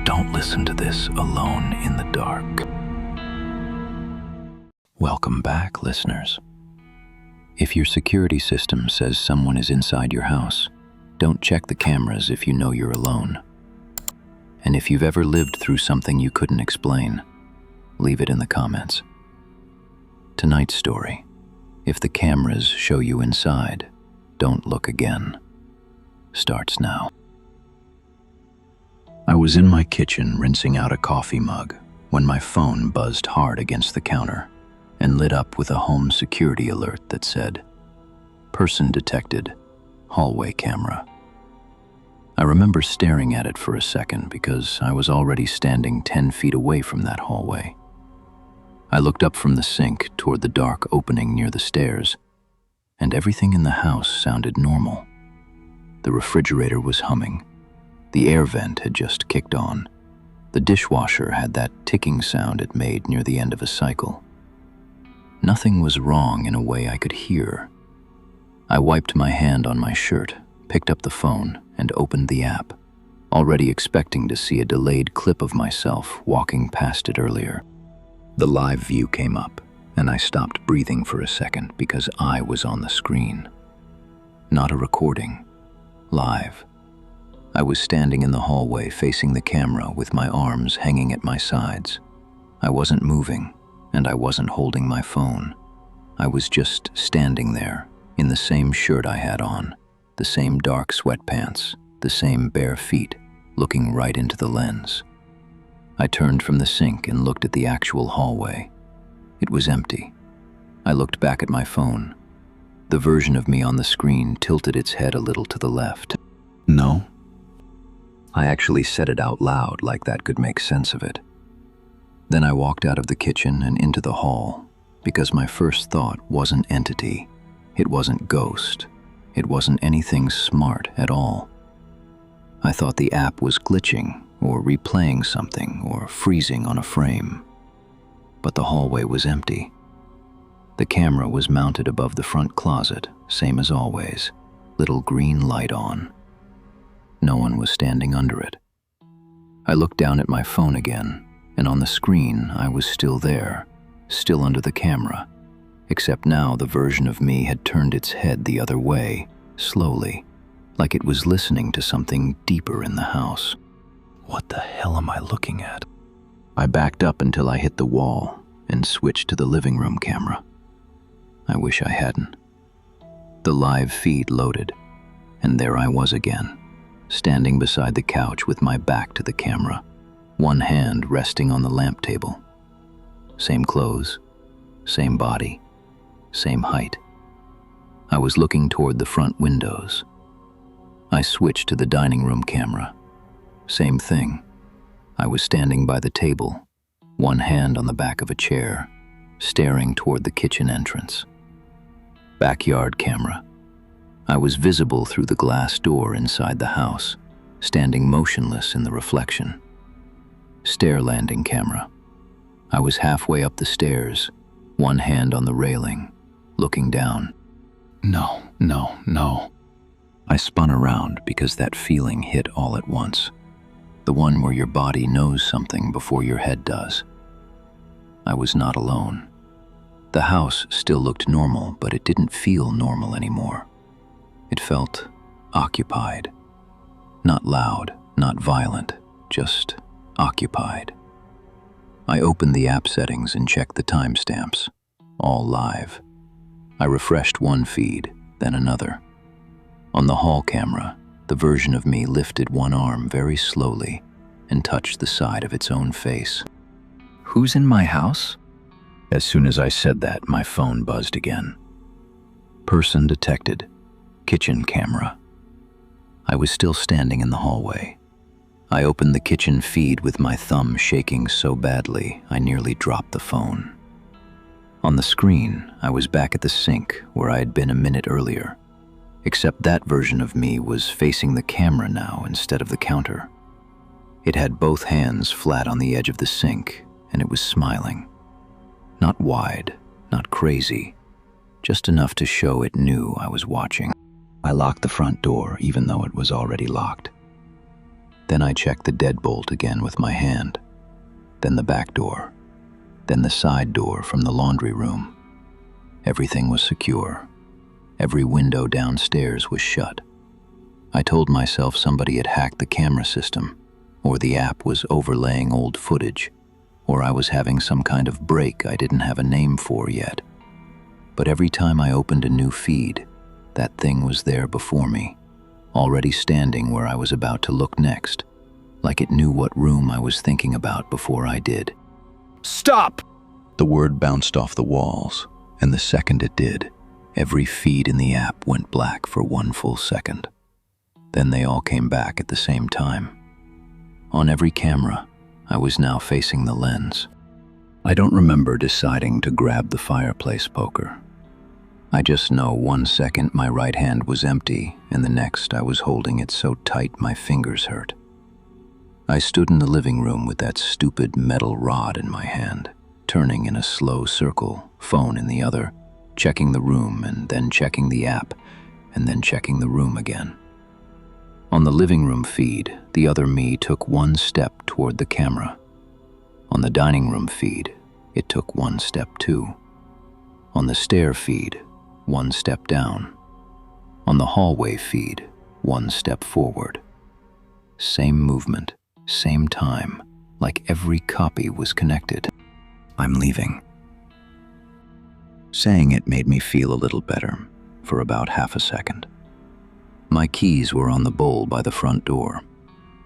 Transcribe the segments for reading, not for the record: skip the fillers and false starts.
Don't listen to this alone in the dark. Welcome back, listeners. If your security system says someone is inside your house, don't check the cameras if you know you're alone. And if you've ever lived through something you couldn't explain, leave it in the comments. Tonight's story: if the cameras show you inside, don't look again, starts now. I was in my kitchen rinsing out a coffee mug when my phone buzzed hard against the counter and lit up with a home security alert that said, "Person detected, hallway camera." I remember staring at it for a second because I was already standing 10 feet away from that hallway. I looked up from the sink toward the dark opening near the stairs, and everything in the house sounded normal. The refrigerator was humming. The air vent had just kicked on. The dishwasher had that ticking sound it made near the end of a cycle. Nothing was wrong in a way I could hear. I wiped my hand on my shirt, picked up the phone, and opened the app, already expecting to see a delayed clip of myself walking past it earlier. The live view came up, and I stopped breathing for a second because I was on the screen. Not a recording. Live. I was standing in the hallway facing the camera with my arms hanging at my sides. I wasn't moving, and I wasn't holding my phone. I was just standing there, in the same shirt I had on, the same dark sweatpants, the same bare feet, looking right into the lens. I turned from the sink and looked at the actual hallway. It was empty. I looked back at my phone. The version of me on the screen tilted its head a little to the left. No? I actually said it out loud like that could make sense of it. Then I walked out of the kitchen and into the hall, because my first thought wasn't entity, it wasn't ghost, it wasn't anything smart at all. I thought the app was glitching or replaying something or freezing on a frame. But the hallway was empty. The camera was mounted above the front closet, same as always, little green light on. No one was standing under it. I looked down at my phone again, and on the screen I was still there, still under the camera, except now the version of me had turned its head the other way, slowly, like it was listening to something deeper in the house. What the hell am I looking at? I backed up until I hit the wall and switched to the living room camera. I wish I hadn't. The live feed loaded, and there I was again, standing beside the couch with my back to the camera, one hand resting on the lamp table. Same clothes, same body, same height. I was looking toward the front windows. I switched to the dining room camera. Same thing. I was standing by the table, one hand on the back of a chair, staring toward the kitchen entrance. Backyard camera. I was visible through the glass door inside the house, standing motionless in the reflection. Stair landing camera. I was halfway up the stairs, one hand on the railing, looking down. No. I spun around because that feeling hit all at once. The one where your body knows something before your head does. I was not alone. The house still looked normal, but it didn't feel normal anymore. It felt occupied. Not loud, not violent, just occupied. I opened the app settings and checked the timestamps. All live. I refreshed one feed, then another. On the hall camera, the version of me lifted one arm very slowly and touched the side of its own face. Who's in my house? As soon as I said that, my phone buzzed again. Person detected. Kitchen camera. I was still standing in the hallway. I opened the kitchen feed with my thumb shaking so badly I nearly dropped the phone. On the screen, I was back at the sink where I had been a minute earlier, except that version of me was facing the camera now instead of the counter. It had both hands flat on the edge of the sink, and it was smiling. Not wide, not crazy, just enough to show it knew I was watching. I locked the front door even though it was already locked. Then I checked the deadbolt again with my hand, then the back door, then the side door from the laundry room. Everything was secure. Every window downstairs was shut. I told myself somebody had hacked the camera system, or the app was overlaying old footage, or I was having some kind of break I didn't have a name for yet. But every time I opened a new feed, that thing was there before me, already standing where I was about to look next, like it knew what room I was thinking about before I did. Stop! The word bounced off the walls, and the second it did, every feed in the app went black for 1 full second. Then they all came back at the same time. On every camera, I was now facing the lens. I don't remember deciding to grab the fireplace poker. I just know 1 second my right hand was empty, and the next I was holding it so tight my fingers hurt. I stood in the living room with that stupid metal rod in my hand, turning in a slow circle, phone in the other, checking the room and then checking the app, and then checking the room again. On the living room feed, the other me took 1 step toward the camera. On the dining room feed, it took 1 step too. On the stair feed, 1 step down. On the hallway feed, 1 step forward. Same movement, same time, like every copy was connected. I'm leaving. Saying it made me feel a little better for about half a second. My keys were on the bowl by the front door.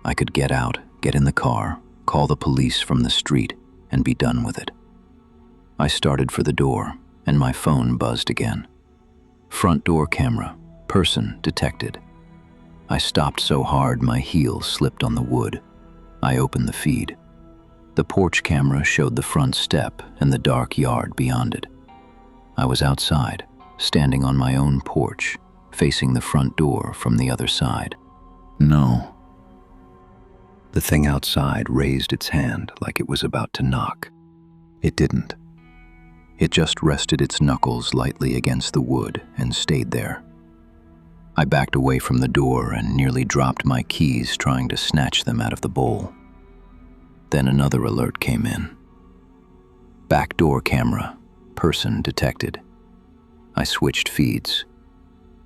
I could get out, get in the car, call the police from the street, and be done with it. I started for the door, and my phone buzzed again. Front door camera, person detected. I stopped so hard my heel slipped on the wood. I opened the feed. The porch camera showed the front step and the dark yard beyond it. I was outside, standing on my own porch, facing the front door from the other side. No. The thing outside raised its hand like it was about to knock. It didn't. It just rested its knuckles lightly against the wood and stayed there. I backed away from the door and nearly dropped my keys trying to snatch them out of the bowl. Then another alert came in. Back door camera, person detected. I switched feeds.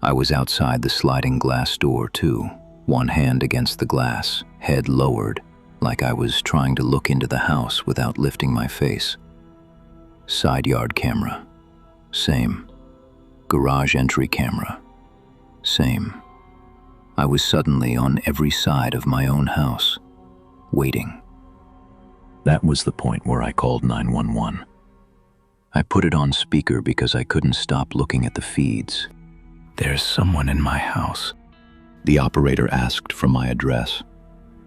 I was outside the sliding glass door too, 1 hand against the glass, head lowered, like I was trying to look into the house without lifting my face. Side yard camera, same. Garage entry camera, same. I was suddenly on every side of my own house, waiting. That was the point where I called 911. I put it on speaker because I couldn't stop looking at the feeds. There's someone in my house. The operator asked for my address,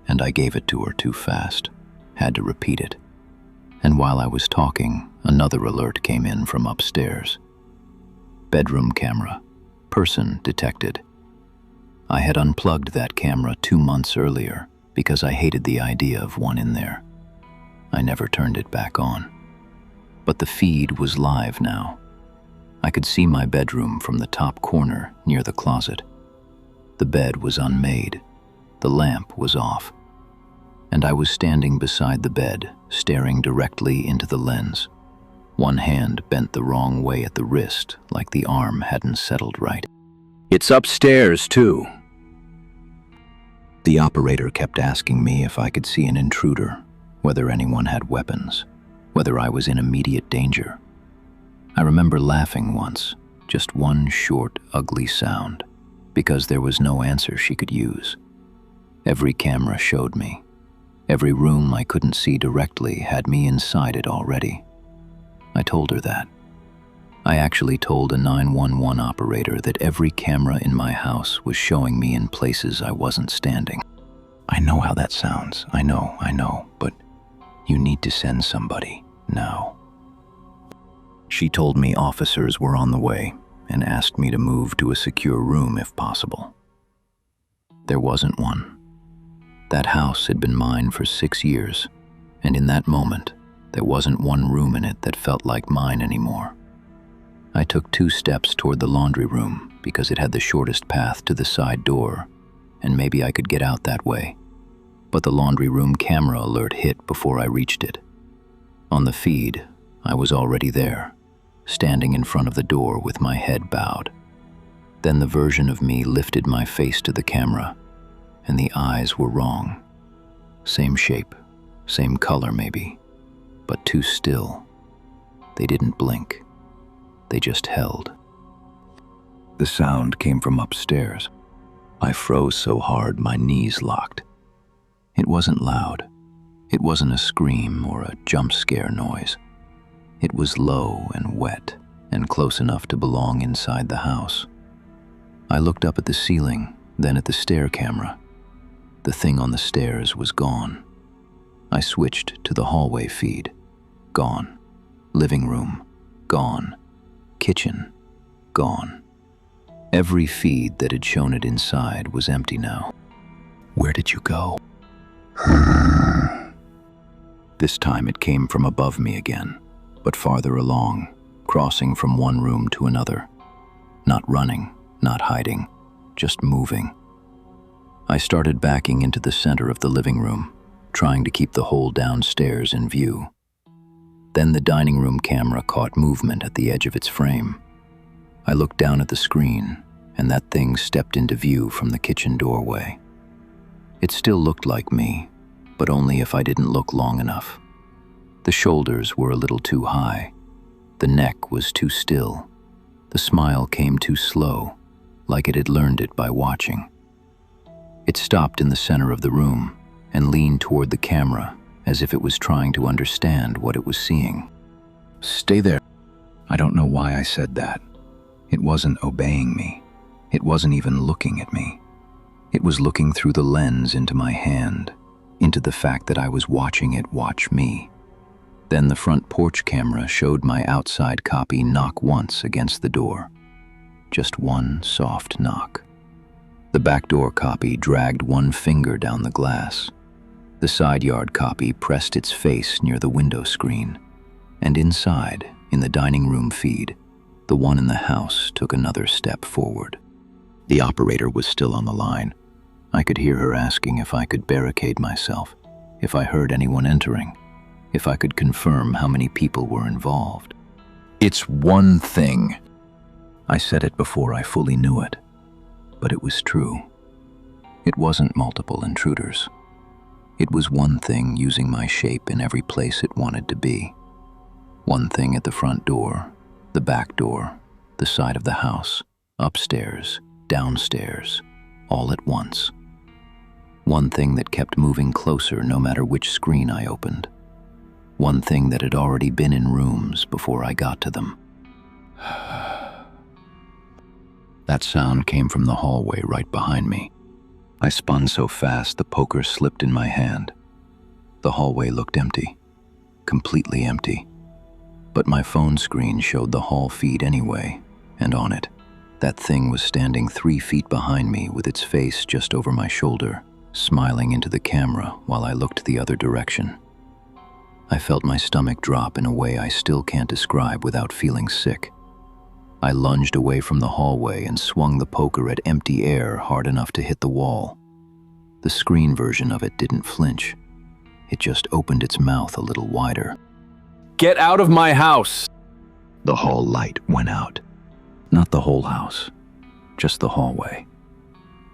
and I gave it to her too fast, had to repeat it. And while I was talking, another alert came in from upstairs. Bedroom camera, person detected. I had unplugged that camera 2 months earlier because I hated the idea of one in there. I never turned it back on. But the feed was live now. I could see my bedroom from the top corner near the closet. The bed was unmade. The lamp was off. And I was standing beside the bed, staring directly into the lens. 1 hand bent the wrong way at the wrist, like the arm hadn't settled right. It's upstairs, too. The operator kept asking me if I could see an intruder, whether anyone had weapons, whether I was in immediate danger. I remember laughing once, just 1 short, ugly sound, because there was no answer she could use. Every camera showed me. Every room I couldn't see directly had me inside it already. I told her that. I actually told a 911 operator that every camera in my house was showing me in places I wasn't standing. I know how that sounds. I know, but you need to send somebody now. She told me officers were on the way and asked me to move to a secure room if possible. There wasn't one. That house had been mine for 6 years, and in that moment, there wasn't one room in it that felt like mine anymore. I took 2 steps toward the laundry room because it had the shortest path to the side door, and maybe I could get out that way. but the laundry room camera alert hit before I reached it. On the feed, I was already there, standing in front of the door with my head bowed. Then the version of me lifted my face to the camera, and the eyes were wrong. Same shape, same color maybe, but too still. They didn't blink. They just held. The sound came from upstairs. I froze so hard my knees locked. It wasn't loud. It wasn't a scream or a jump scare noise. It was low and wet and close enough to belong inside the house. I looked up at the ceiling, then at the stair camera. The thing on the stairs was gone. I switched to the hallway feed. Gone. Living room. Gone. Kitchen. Gone. Every feed that had shown it inside was empty now. Where did you go? This time it came from above me again, but farther along, crossing from one room to another. Not running, not hiding, just moving. I started backing into the center of the living room, trying to keep the whole downstairs in view. Then the dining room camera caught movement at the edge of its frame. I looked down at the screen, and that thing stepped into view from the kitchen doorway. It still looked like me, but only if I didn't look long enough. The shoulders were a little too high. The neck was too still. The smile came too slow, like it had learned it by watching. It stopped in the center of the room and leaned toward the camera as if it was trying to understand what it was seeing. Stay there. I don't know why I said that. It wasn't obeying me. It wasn't even looking at me. It was looking through the lens into my hand, into the fact that I was watching it watch me. Then the front porch camera showed my outside copy knock once against the door. Just one soft knock. The back door copy dragged one finger down the glass. The side yard copy pressed its face near the window screen. And inside, in the dining room feed, the one in the house took another step forward. The operator was still on the line. I could hear her asking if I could barricade myself, if I heard anyone entering, if I could confirm how many people were involved. It's one thing. I said it before I fully knew it, but it was true. It wasn't multiple intruders. It was one thing using my shape in every place it wanted to be. One thing at the front door, the back door, the side of the house, upstairs, downstairs, all at once. One thing that kept moving closer no matter which screen I opened. One thing that had already been in rooms before I got to them. That sound came from the hallway right behind me. I spun so fast the poker slipped in my hand. The hallway looked empty, completely empty. But my phone screen showed the hall feed anyway, and on it, that thing was standing 3 feet behind me with its face just over my shoulder, smiling into the camera while I looked the other direction. I felt my stomach drop in a way I still can't describe without feeling sick. I lunged away from the hallway and swung the poker at empty air hard enough to hit the wall. The screen version of it didn't flinch. It just opened its mouth a little wider. Get out of my house! The hall light went out. Not the whole house, just the hallway.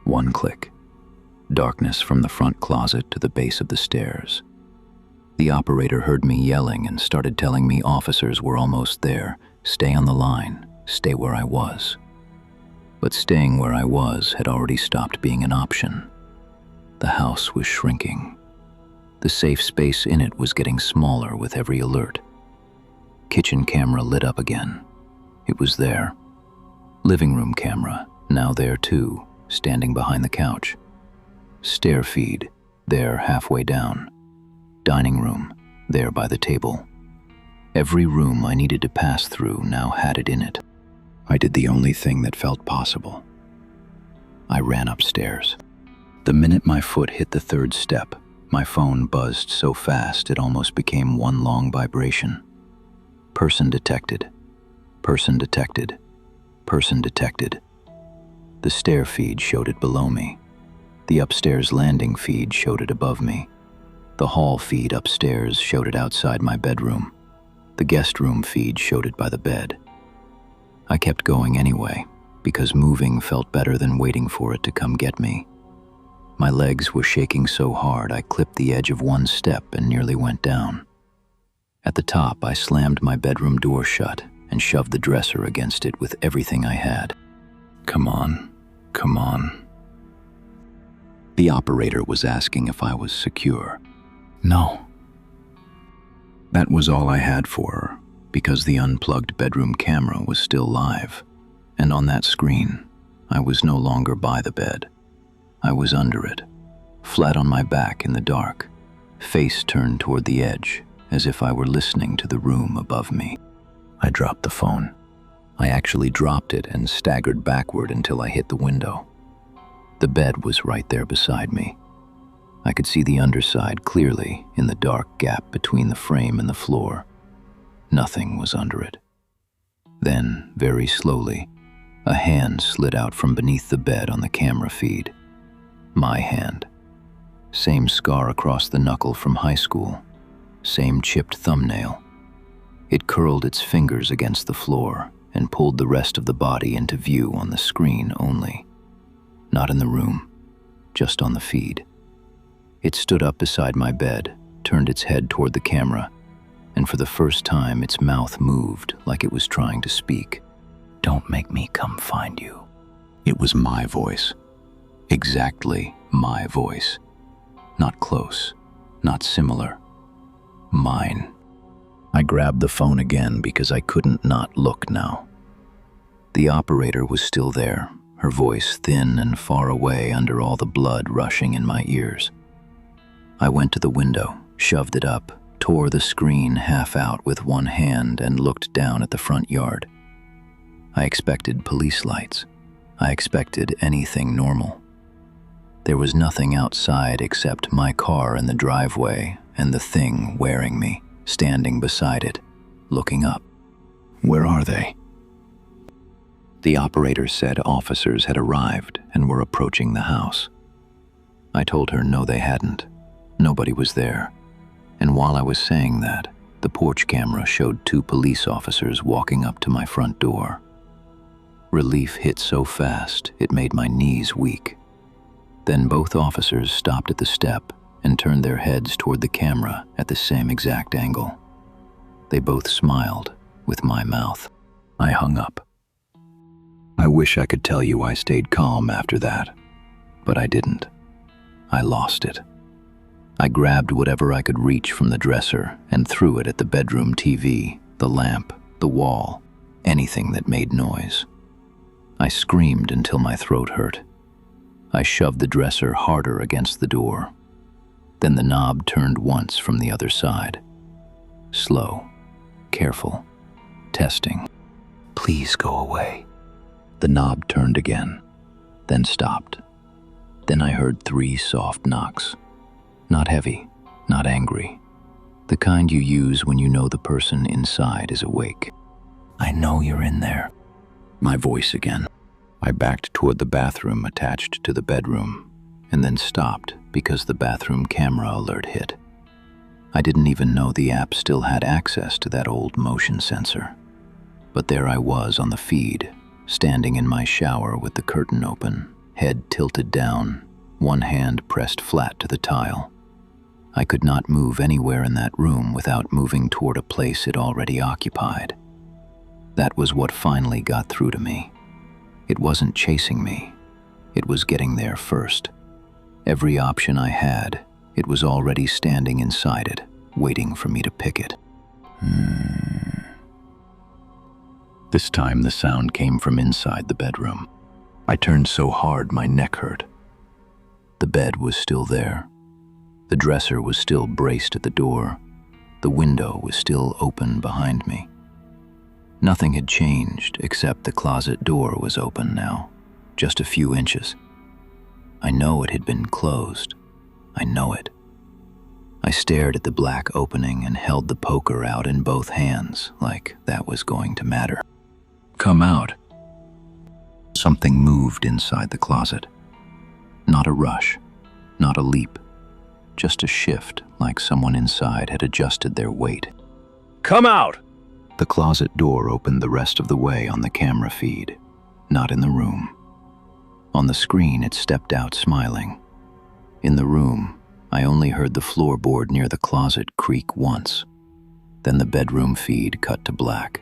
One click. Darkness from the front closet to the base of the stairs. The operator heard me yelling and started telling me officers were almost there. Stay on the line, stay where I was. But staying where I was had already stopped being an option. The house was shrinking. The safe space in it was getting smaller with every alert. Kitchen camera lit up again. It was there. Living room camera, now there too, standing behind the couch. Stair feed, there halfway down. Dining room, there by the table. Every room I needed to pass through now had it in it. I did the only thing that felt possible. I ran upstairs. The minute my foot hit the 3rd step, my phone buzzed so fast it almost became one long vibration. Person detected. Person detected. Person detected. The stair feed showed it below me. The upstairs landing feed showed it above me. The hall feed upstairs showed it outside my bedroom. The guest room feed showed it by the bed. I kept going anyway, because moving felt better than waiting for it to come get me. My legs were shaking so hard I clipped the edge of one step and nearly went down. At the top, I slammed my bedroom door shut and shoved the dresser against it with everything I had. Come on, come on. The operator was asking if I was secure. No. That was all I had for her, because the unplugged bedroom camera was still live, and on that screen, I was no longer by the bed. I was under it, flat on my back in the dark, face turned toward the edge, as if I were listening to the room above me. I dropped the phone. I actually dropped it and staggered backward until I hit the window. The bed was right there beside me. I could see the underside clearly in the dark gap between the frame and the floor. Nothing was under it. Then, very slowly, a hand slid out from beneath the bed on the camera feed. My hand. Same scar across the knuckle from high school. Same chipped thumbnail. It curled its fingers against the floor and pulled the rest of the body into view on the screen only. Not in the room, just on the feed. It stood up beside my bed, turned its head toward the camera, and for the first time its mouth moved like it was trying to speak. Don't make me come find you. It was my voice. Exactly my voice. Not close, not similar. Mine. I grabbed the phone again because I couldn't not look now. The operator was still there, her voice thin and far away under all the blood rushing in my ears. I went to the window, shoved it up, tore the screen half out with one hand and looked down at the front yard. I expected police lights. I expected anything normal. There was nothing outside except my car in the driveway and the thing wearing me, standing beside it, looking up. Where are they? The operator said officers had arrived and were approaching the house. I told her no, they hadn't. Nobody was there. And while I was saying that, the porch camera showed 2 police officers walking up to my front door. Relief hit so fast, it made my knees weak. Then both officers stopped at the step and turned their heads toward the camera at the same exact angle. They both smiled, with my mouth. I hung up. I wish I could tell you I stayed calm after that, but I didn't. I lost it. I grabbed whatever I could reach from the dresser and threw it at the bedroom TV, the lamp, the wall, anything that made noise. I screamed until my throat hurt. I shoved the dresser harder against the door. Then the knob turned once from the other side. Slow, careful, testing. Please go away. The knob turned again, then stopped. Then I heard 3 soft knocks. Not heavy, not angry. The kind you use when you know the person inside is awake. I know you're in there. My voice again. I backed toward the bathroom attached to the bedroom, and then stopped because the bathroom camera alert hit. I didn't even know the app still had access to that old motion sensor. But there I was on the feed, standing in my shower with the curtain open, head tilted down, one hand pressed flat to the tile. I could not move anywhere in that room without moving toward a place it already occupied. That was what finally got through to me. It wasn't chasing me. It was getting there first. Every option I had, it was already standing inside it, waiting for me to pick it. This time the sound came from inside the bedroom. I turned so hard my neck hurt. The bed was still there. The dresser was still braced at the door. The window was still open behind me. Nothing had changed except the closet door was open now, just a few inches. I know it had been closed. I know it. I stared at the black opening and held the poker out in both hands, like that was going to matter. Come out. Something moved inside the closet. Not a rush, not a leap, just a shift like someone inside had adjusted their weight. Come out! The closet door opened the rest of the way on the camera feed, not in the room. On the screen, it stepped out smiling. In the room, I only heard the floorboard near the closet creak once. Then the bedroom feed cut to black.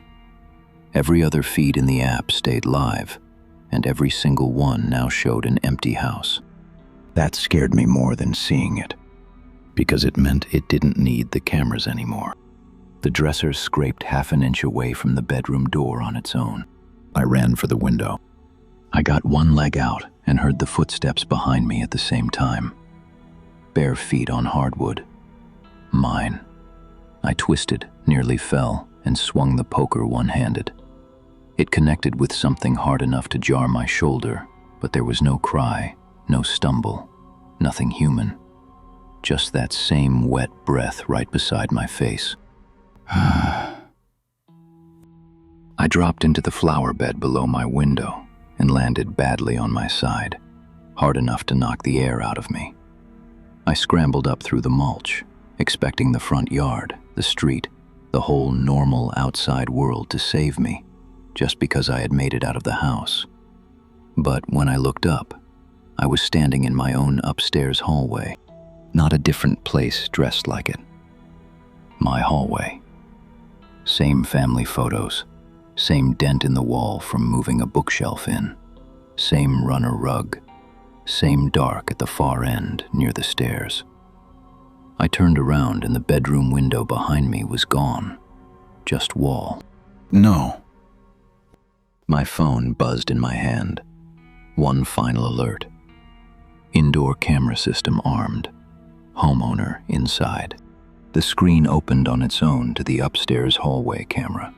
Every other feed in the app stayed live, and every single one now showed an empty house. That scared me more than seeing it, because it meant it didn't need the cameras anymore. The dresser scraped half an inch away from the bedroom door on its own. I ran for the window. I got one leg out and heard the footsteps behind me at the same time. Bare feet on hardwood. Mine. I twisted, nearly fell, and swung the poker one-handed. It connected with something hard enough to jar my shoulder, but there was no cry, no stumble, nothing human. Just that same wet breath right beside my face. I dropped into the flower bed below my window and landed badly on my side, hard enough to knock the air out of me. I scrambled up through the mulch, expecting the front yard, the street, the whole normal outside world to save me, just because I had made it out of the house. But when I looked up, I was standing in my own upstairs hallway, not a different place dressed like it. My hallway. Same family photos, same dent in the wall from moving a bookshelf in, same runner rug, same dark at the far end near the stairs. I turned around and the bedroom window behind me was gone, just wall. No. My phone buzzed in my hand. One final alert. Indoor camera system armed. Homeowner inside. The screen opened on its own to the upstairs hallway camera.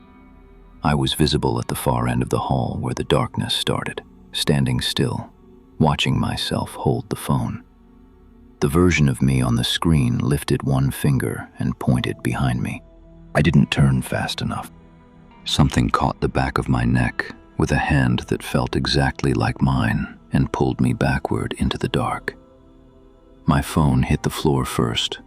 I was visible at the far end of the hall where the darkness started, standing still, watching myself hold the phone. The version of me on the screen lifted one finger and pointed behind me. I didn't turn fast enough. Something caught the back of my neck with a hand that felt exactly like mine and pulled me backward into the dark. My phone hit the floor first.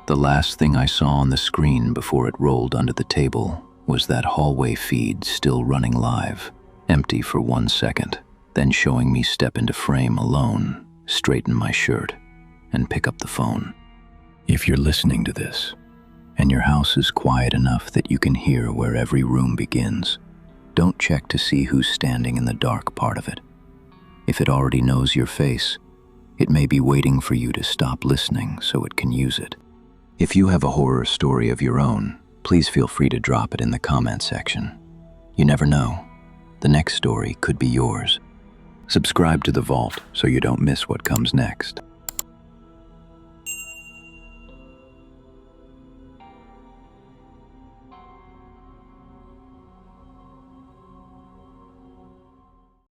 The last thing I saw on the screen before it rolled under the table was that hallway feed still running live, empty for 1 second, then showing me step into frame alone, straighten my shirt, and pick up the phone. If you're listening to this, and your house is quiet enough that you can hear where every room begins, don't check to see who's standing in the dark part of it. If it already knows your face, it may be waiting for you to stop listening so it can use it. If you have a horror story of your own, please feel free to drop it in the comment section. You never know. The next story could be yours. Subscribe to The Vault so you don't miss what comes next.